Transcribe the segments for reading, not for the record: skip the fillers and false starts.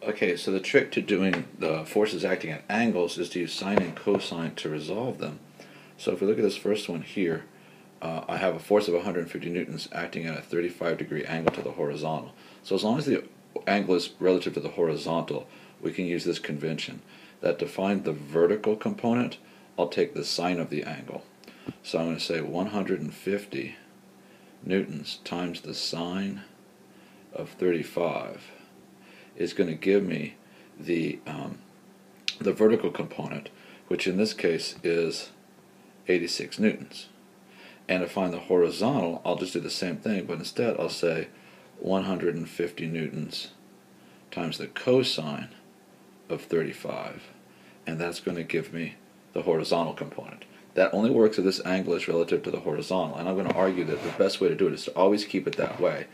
Okay, so the trick to doing the forces acting at angles is to use sine and cosine to resolve them. So if we look at this first one here, I have a force of 150 newtons acting at a 35-degree angle to the horizontal. So as long as the angle is relative to the horizontal, we can use this convention that to find the vertical component, I'll take the sine of the angle. So I'm going to say 150 newtons times the sine of 35 is going to give me the vertical component, which in this case is 86 newtons. And to find the horizontal, I'll just do the same thing, but instead I'll say 150 newtons times the cosine of 35, and that's going to give me the horizontal component. That only works if this angle is relative to the horizontal, and I'm going to argue that the best way to do it is to always keep it that way,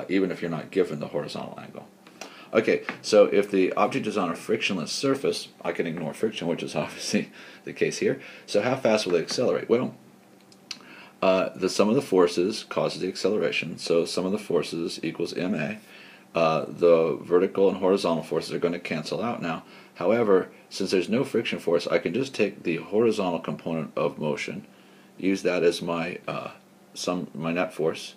even if you're not given the horizontal angle. Okay, so if the object is on a frictionless surface, I can ignore friction, which is obviously the case here. So how fast will they accelerate? Well, the sum of the forces causes the acceleration, so sum of the forces equals ma. The vertical and horizontal forces are going to cancel out now. However, since there's no friction force, I can just take the horizontal component of motion, use that as my net force.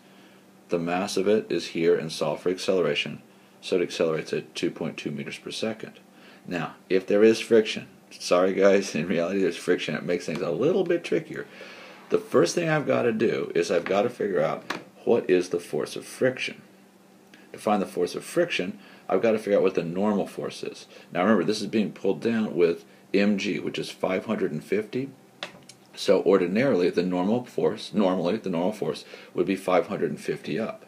The mass of it is here, and solve for acceleration. So it accelerates at 2.2 meters per second. Now, if there is friction, sorry guys, in reality there's friction, it makes things a little bit trickier. The first thing I've got to do is I've got to figure out what is the force of friction. To find the force of friction, I've got to figure out what the normal force is. Now remember, this is being pulled down with mg, which is 550. So ordinarily, the normal force would be 550 up.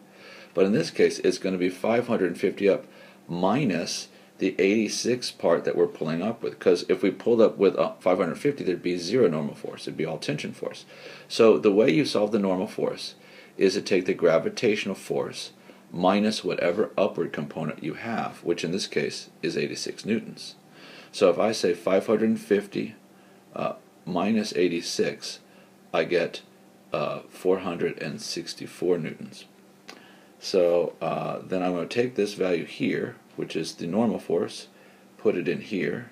But in this case, it's going to be 550 up minus the 86 part that we're pulling up with. Because if we pulled up with 550, there'd be zero normal force. It'd be all tension force. So the way you solve the normal force is to take the gravitational force minus whatever upward component you have, which in this case is 86 newtons. So if I say 550 minus 86, I get 464 newtons. So then I'm going to take this value here, which is the normal force, put it in here,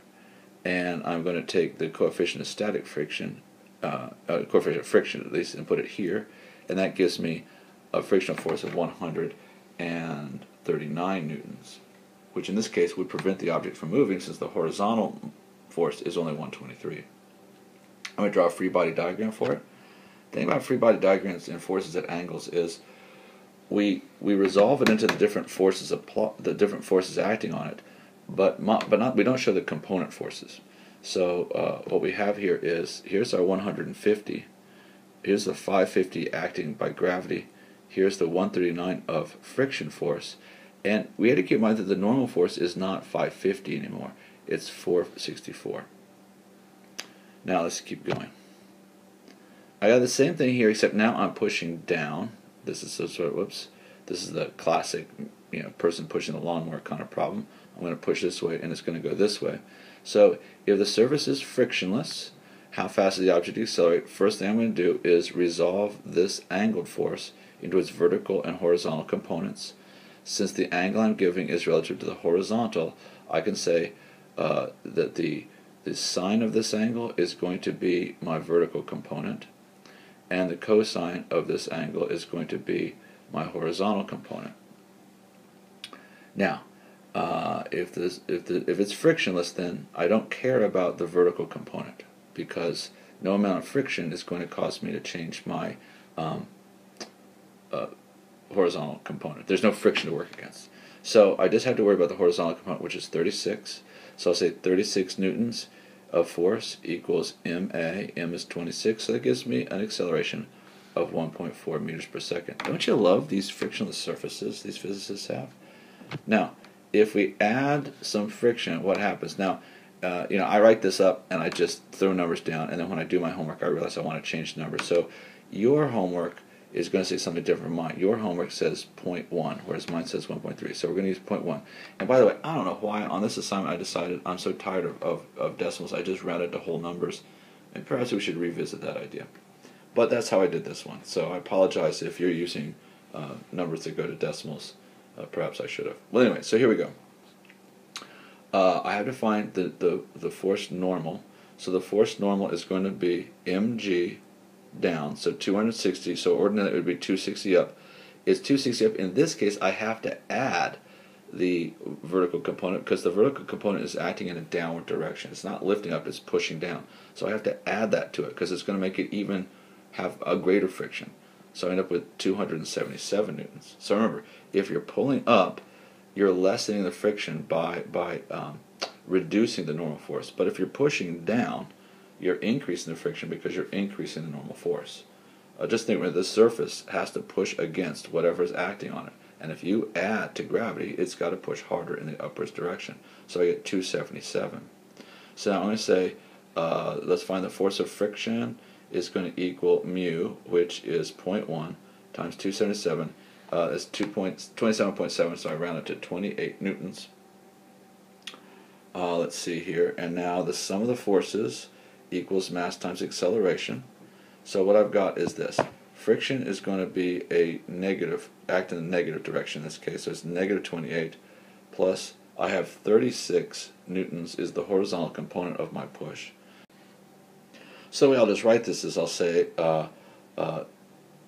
and I'm going to take the coefficient of static friction, coefficient of friction at least, and put it here, and that gives me a frictional force of 139 newtons, which in this case would prevent the object from moving since the horizontal force is only 123. I'm going to draw a free body diagram for it. The thing about free body diagrams and forces at angles is we resolve it into the different forces acting on it, but we don't show the component forces. So what we have here is, here's our 150, here's the 550 acting by gravity, here's the 139 of friction force, and we had to keep in mind that the normal force is not 550 anymore, it's 464. Now let's keep going. I got the same thing here, except now I'm pushing down. This is this is the classic, person pushing the lawnmower kind of problem. I'm going to push this way, and it's going to go this way. So if the surface is frictionless, how fast does the object accelerate? First thing I'm going to do is resolve this angled force into its vertical and horizontal components. Since the angle I'm giving is relative to the horizontal, I can say that the sine of this angle is going to be my vertical component, and the cosine of this angle is going to be my horizontal component. Now, if it's frictionless, then I don't care about the vertical component, because no amount of friction is going to cause me to change my horizontal component. There's no friction to work against. So I just have to worry about the horizontal component, which is 36. So I'll say 36 newtons of force equals ma. M is 26, so that gives me an acceleration of 1.4 meters per second. Don't you love these frictionless surfaces these physicists have? Now, if we add some friction, what happens? Now, I write this up and I just throw numbers down, and then when I do my homework, I realize I want to change the numbers. So your homework is going to say something different from mine. Your homework says 0.1, whereas mine says 1.3. So we're going to use 0.1. And by the way, I don't know why on this assignment I decided I'm so tired of decimals, I just rounded to whole numbers. And perhaps we should revisit that idea. But that's how I did this one. So I apologize if you're using numbers that go to decimals. Perhaps I should have. Well, anyway, so here we go. I have to find the force normal. So the force normal is going to be mg down, so 260, so ordinarily it would be 260 up. It's 260 up. In this case, I have to add the vertical component because the vertical component is acting in a downward direction. It's not lifting up, it's pushing down. So I have to add that to it because it's going to make it even have a greater friction. So I end up with 277 newtons. So remember, if you're pulling up, you're lessening the friction by reducing the normal force. But if you're pushing down, you're increasing the friction because you're increasing the normal force. Just think, the surface has to push against whatever is acting on it. And if you add to gravity, it's got to push harder in the upwards direction. So I get 277. So now I'm going to say, let's find the force of friction is going to equal mu, which is 0.1 times 277. That's 27.7, so I round it to 28 newtons. Let's see here. And now the sum of the forces equals mass times acceleration. So what I've got is this. Friction is going to be a negative, act in the negative direction in this case, so it's negative 28, plus I have 36 newtons is the horizontal component of my push. So the way I'll just write this is I'll say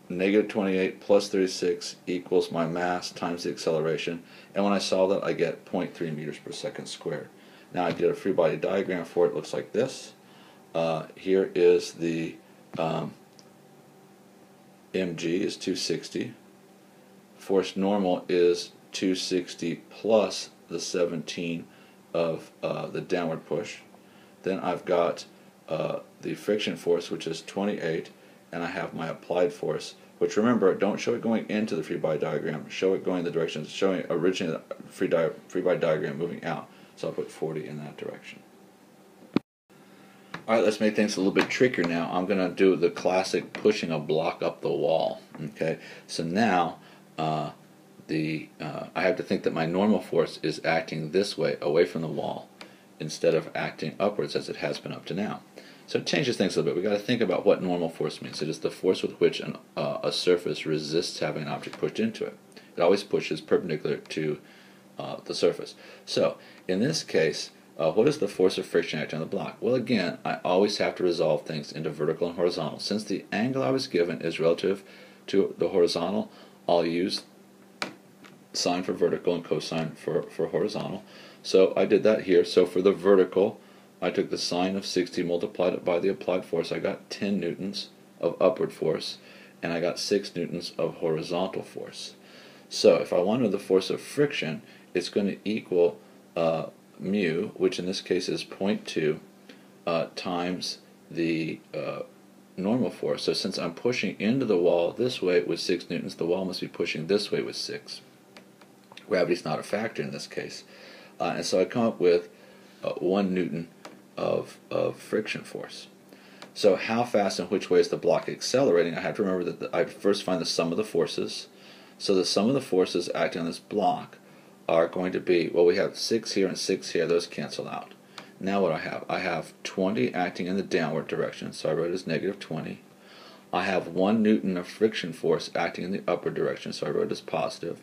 negative 28 plus 36 equals my mass times the acceleration, and when I solve that I get 0.3 meters per second squared. Now I did a free body diagram for it. It looks like this. Here is the mg is 260. Force normal is 260 plus the 17 of the downward push. Then I've got the friction force, which is 28, and I have my applied force, which, remember, don't show it going into the free body diagram. Show it going the direction it's showing originally the free body diagram moving out. So I'll put 40 in that direction. Alright, let's make things a little bit trickier now. I'm going to do the classic pushing a block up the wall. Okay, so now I have to think that my normal force is acting this way, away from the wall, instead of acting upwards as it has been up to now. So it changes things a little bit. We've got to think about what normal force means. It is the force with which a surface resists having an object pushed into it. It always pushes perpendicular to the surface. So in this case, what is the force of friction acting on the block? Well, again, I always have to resolve things into vertical and horizontal. Since the angle I was given is relative to the horizontal, I'll use sine for vertical and cosine for horizontal. So I did that here. So for the vertical, I took the sine of 60, multiplied it by the applied force. I got 10 newtons of upward force, and I got 6 newtons of horizontal force. So if I wanted the force of friction, it's going to equal mu, which in this case is 0.2, times the normal force. So since I'm pushing into the wall this way with 6 newtons, the wall must be pushing this way with 6. Gravity's not a factor in this case. And so I come up with 1 newton of friction force. So how fast and which way is the block accelerating? I have to remember that I first find the sum of the forces. So the sum of the forces acting on this block are going to be, well, we have 6 here and 6 here. Those cancel out. Now what I have 20 acting in the downward direction, so I wrote it as negative 20. I have 1 newton of friction force acting in the upward direction, so I wrote it as positive.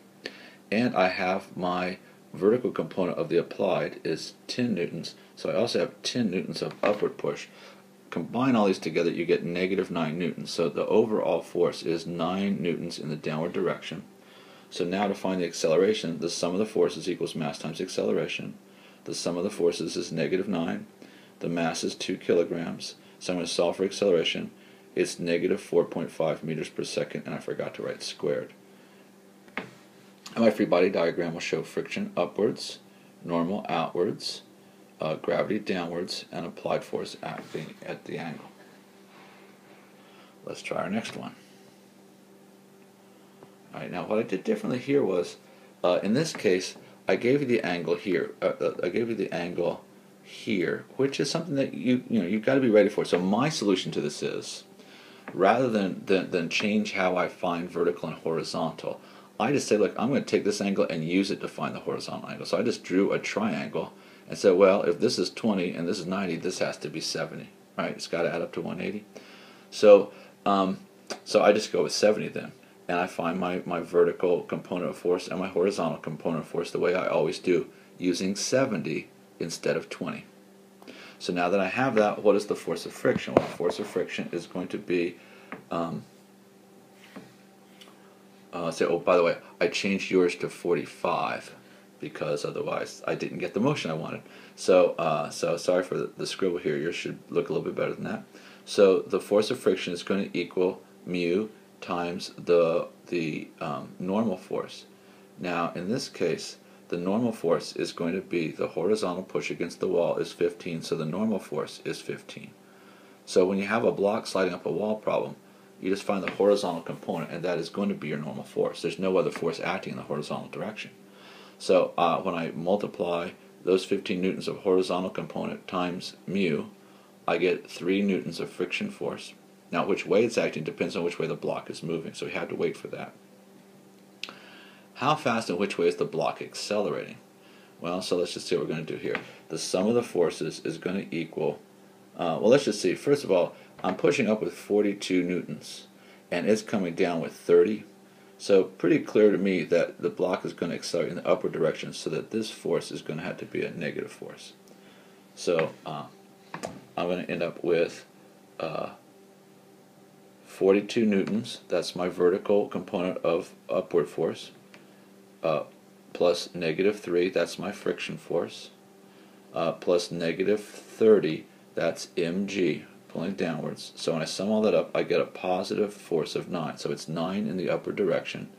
And I have my vertical component of the applied is 10 newtons, so I also have 10 newtons of upward push. Combine all these together, you get negative 9 newtons. So the overall force is 9 newtons in the downward direction. So now to find the acceleration, the sum of the forces equals mass times acceleration. The sum of the forces is negative 9. The mass is 2 kilograms. So I'm going to solve for acceleration. It's negative 4.5 meters per second, and I forgot to write squared. And my free body diagram will show friction upwards, normal outwards, gravity downwards, and applied force acting at the angle. Let's try our next one. Alright, now what I did differently here was, in this case, I gave you the angle here. I gave you the angle here, which is something that you've got to be ready for. So my solution to this is, rather than change how I find vertical and horizontal, I just say, look, I'm going to take this angle and use it to find the horizontal angle. So I just drew a triangle and said, well, if this is 20 and this is 90, this has to be 70. Right? It's got to add up to 180. So I just go with 70 then. And I find my vertical component of force and my horizontal component of force the way I always do, using 70 instead of 20. So now that I have that, what is the force of friction? Well, the force of friction is going to be, oh, by the way, I changed yours to 45 because otherwise I didn't get the motion I wanted. So sorry for the scribble here. Yours should look a little bit better than that. So the force of friction is going to equal mu times the normal force. Now, in this case, the normal force is going to be the horizontal push against the wall is 15, so the normal force is 15. So when you have a block sliding up a wall problem, you just find the horizontal component, and that is going to be your normal force. There's no other force acting in the horizontal direction. So when I multiply those 15 newtons of horizontal component times mu, I get 3 newtons of friction force. Now, which way it's acting depends on which way the block is moving, so we have to wait for that. How fast and which way is the block accelerating? Well, so let's just see what we're going to do here. The sum of the forces is going to equal, well, let's just see. First of all, I'm pushing up with 42 newtons, and it's coming down with 30. So pretty clear to me that the block is going to accelerate in the upward direction, so that this force is going to have to be a negative force. So I'm going to end up with 42 newtons, that's my vertical component of upward force, plus negative 3, that's my friction force, plus negative 30, that's mg, pulling downwards. So when I sum all that up, I get a positive force of 9. So it's 9 in the upward direction.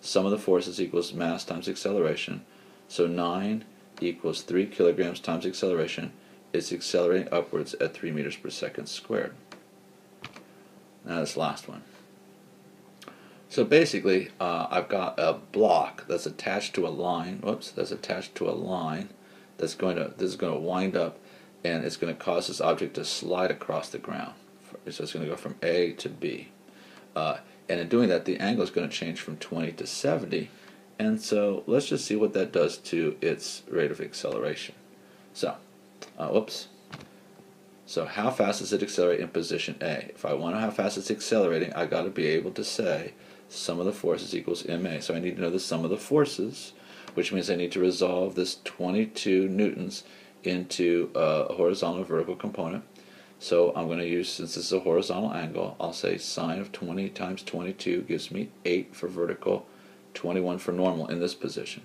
Sum of the forces equals mass times acceleration. So 9 equals 3 kilograms times acceleration. It's accelerating upwards at 3 meters per second squared. Now this last one. So basically, I've got a block that's attached to a line. Whoops, that's attached to a line. This is going to wind up, and it's going to cause this object to slide across the ground. So it's going to go from A to B. And in doing that, the angle is going to change from 20 to 70. And so let's just see what that does to its rate of acceleration. So, whoops. So how fast does it accelerate in position A? If I want to know how fast it's accelerating, I've got to be able to say sum of the forces equals ma. So I need to know the sum of the forces, which means I need to resolve this 22 newtons into a horizontal and vertical component. So I'm going to use, since this is a horizontal angle, I'll say sine of 20 times 22 gives me 8 for vertical, 21 for normal in this position.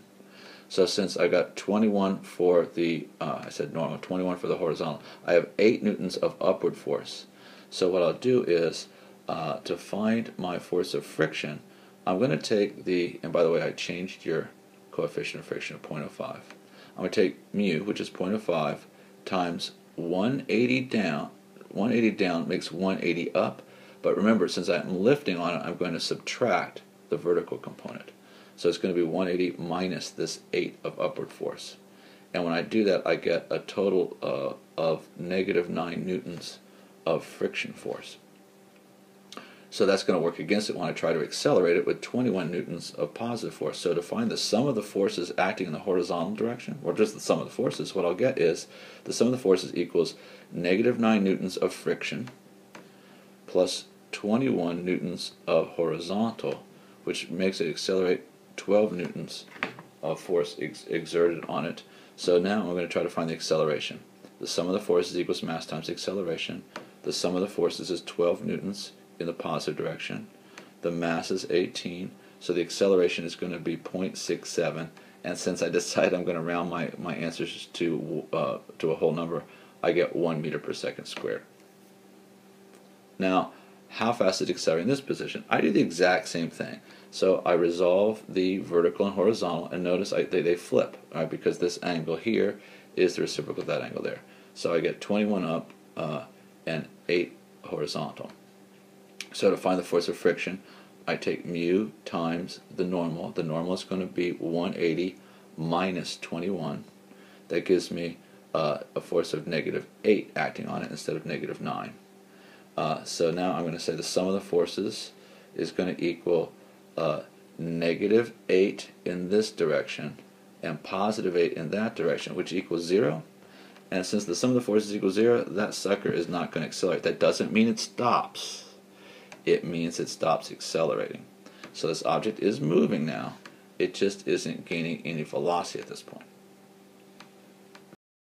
So since I got 21 for the, I said normal, 21 for the horizontal, I have 8 newtons of upward force. So what I'll do is, to find my force of friction, I'm going to take the, and by the way, I changed your coefficient of friction to 0.05. I'm going to take mu, which is 0.05, times 180 down. 180 down makes 180 up, but remember, since I'm lifting on it, I'm going to subtract the vertical component. So it's going to be 180 minus this 8 of upward force. And when I do that, I get a total of negative 9 newtons of friction force. So that's going to work against it when I try to accelerate it with 21 newtons of positive force. So to find the sum of the forces acting in the horizontal direction, or just the sum of the forces, what I'll get is the sum of the forces equals negative 9 newtons of friction plus 21 newtons of horizontal, which makes it accelerate 12 newtons of force exerted on it. So now I'm going to try to find the acceleration. The sum of the forces equals mass times acceleration. The sum of the forces is 12 newtons in the positive direction. The mass is 18, so the acceleration is going to be 0.67. And since I decided I'm going to round my answers to a whole number, I get 1 meter per second squared. Now, how fast is it accelerating in this position? I do the exact same thing. So I resolve the vertical and horizontal, and notice they flip, right, because this angle here is the reciprocal of that angle there. So I get 21 up and 8 horizontal. So to find the force of friction, I take mu times the normal. The normal is going to be 180 minus 21. That gives me a force of negative 8 acting on it instead of negative 9. So now I'm going to say the sum of the forces is going to equal negative 8 in this direction and positive 8 in that direction, which equals 0. And since the sum of the forces equals 0, that sucker is not going to accelerate. That doesn't mean it stops. It means it stops accelerating. So this object is moving now. It just isn't gaining any velocity at this point.